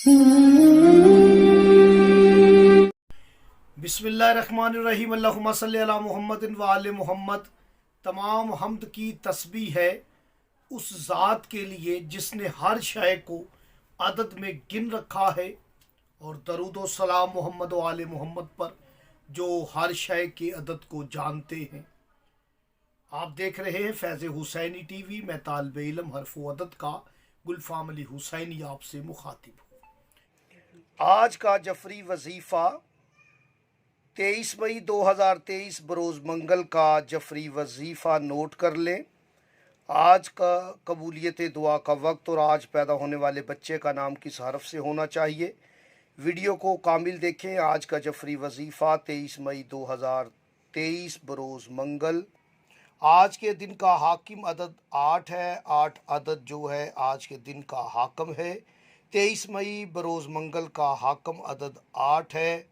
बिस्मिल्लाहिर्रहमानिर्रहीम अल्लाहुम्मा सल्ली अला मुहम्मद व आले मोहम्मद। तमाम हम्द की तस्बीह है उस ज़ात के लिए जिसने हर शय को अदद में गिन रखा है, और दरूद व सलाम मोहम्मद व आले मोहम्मद पर जो हर शय के अदद को जानते हैं। आप देख रहे हैं फैज़ हुसैनी टीवी। मैं तालिब इल्म हर्फ व अदद का गुलफाम अली हुसैनी आपसे मुखातिब हूँ। आज का जफरी वजीफ़ा 23 मई 2023 बरोज़ मंगल का जफरी वजीफ़ा नोट कर लें। आज का कबूलियत दुआ का वक्त और आज पैदा होने वाले बच्चे का नाम किस हरफ से होना चाहिए। वीडियो को कामिल देखें। आज का जफरी वजीफ़ा 23 मई 2023 बरोज़ मंगल। आज के दिन का हाकिम अदद 8 है। 8 अदद जो है आज के दिन का हाकम है। 23 मई बरोज़ मंगल का हाकम अदद 8 है।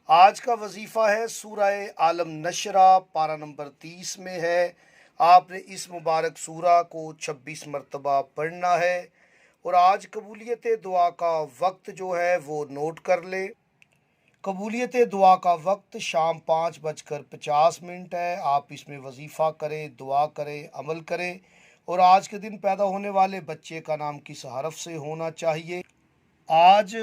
आज का वजीफ़ा है सूरह आलम नशरा, पारा नंबर 30 में है। आपने इस मुबारक सूरा को 26 मरतबा पढ़ना है। और आज कबूलियत दुआ का वक्त जो है वो नोट कर लें। कबूलियत दुआ का वक्त शाम 5:50 है। आप इसमें वजीफ़ा करें, दुआ करें, अमल करें। और आज के दिन पैदा होने वाले बच्चे का नाम किस हरफ से होना चाहिए। आज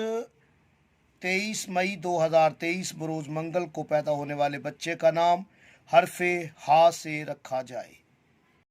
23 मई 2023 बरोज़ मंगल को पैदा होने वाले बच्चे का नाम हरफ हा से रखा जाए।